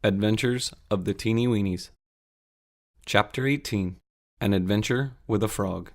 Adventures of the Teenie Weenies. Chapter 18. An Adventure with a Frog.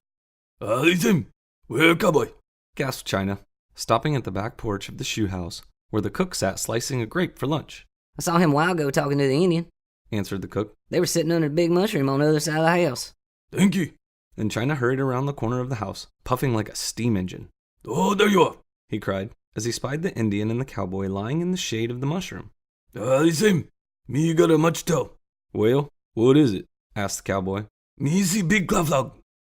Listen, we're cowboy, gasped China, stopping at the back porch of the shoe house, where the cook sat slicing a grape for lunch. I saw him a while ago talking to the Indian, answered the cook. They were sitting under a big mushroom on the other side of the house. Thank you. And China hurried around the corner of the house, puffing like a steam engine. Oh, there you are, he cried, as he spied the Indian and the cowboy lying in the shade of the mushroom. Listen, me got a much tell. Well, what is it? asked the cowboy. Me see big cloud frog.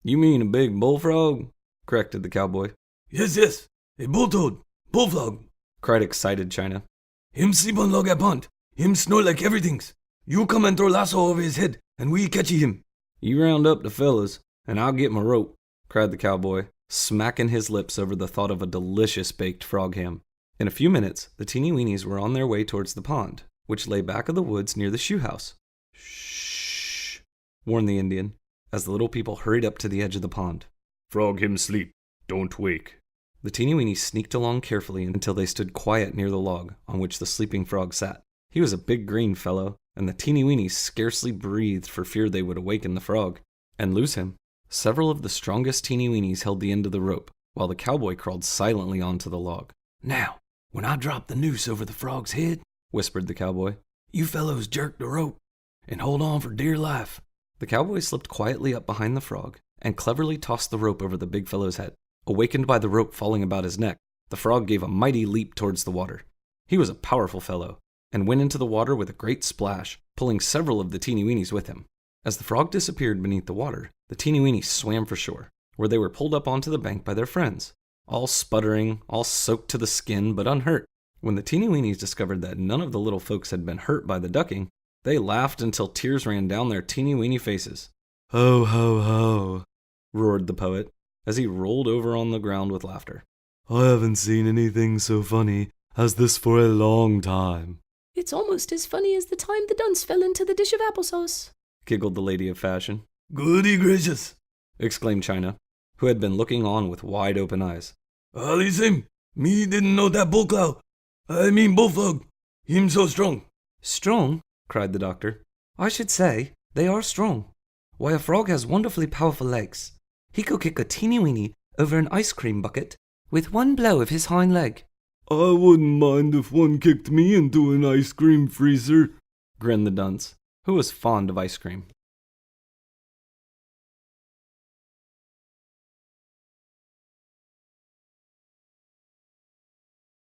You mean a big bullfrog? corrected the cowboy. Yes, a bulltoad, bullfrog, cried excited China. Him sleep on log at pond. Him snore like everything's. You come and throw lasso over his head, and we catchy him. You round up the fellas, and I'll get my rope, cried the cowboy, smacking his lips over the thought of a delicious baked frog ham. In a few minutes, the Teenie Weenies were on their way towards the pond, which lay back of the woods near the shoe house. Shh, warned the Indian, as the little people hurried up to the edge of the pond. Frog him sleep, don't wake. The Teenie Weenies sneaked along carefully until they stood quiet near the log on which the sleeping frog sat. He was a big green fellow, and the Teenie Weenies scarcely breathed for fear they would awaken the frog and lose him. Several of the strongest Teenie Weenies held the end of the rope, while the cowboy crawled silently onto the log. Now, when I drop the noose over the frog's head, whispered the cowboy, you fellows jerk the rope and hold on for dear life. The cowboy slipped quietly up behind the frog and cleverly tossed the rope over the big fellow's head. Awakened by the rope falling about his neck, the frog gave a mighty leap towards the water. He was a powerful fellow, and went into the water with a great splash, pulling several of the Teenie Weenies with him. As the frog disappeared beneath the water, the Teenie Weenies swam for shore, where they were pulled up onto the bank by their friends, all sputtering, all soaked to the skin, but unhurt. When the Teenie Weenies discovered that none of the little folks had been hurt by the ducking, they laughed until tears ran down their teeny weeny faces. Ho, ho, ho, roared the poet, as he rolled over on the ground with laughter. I haven't seen anything so funny as this for a long time. It's almost as funny as the time the dunce fell into the dish of applesauce, giggled the lady of fashion. Goody gracious, exclaimed China, who had been looking on with wide open eyes. Listen, me didn't know that bullfrog, him so strong. Strong? cried the doctor. I should say they are strong. Why, a frog has wonderfully powerful legs. He could kick a Teenie Weenie over an ice cream bucket with one blow of his hind leg. I wouldn't mind if one kicked me into an ice cream freezer, grinned the dunce, who was fond of ice cream.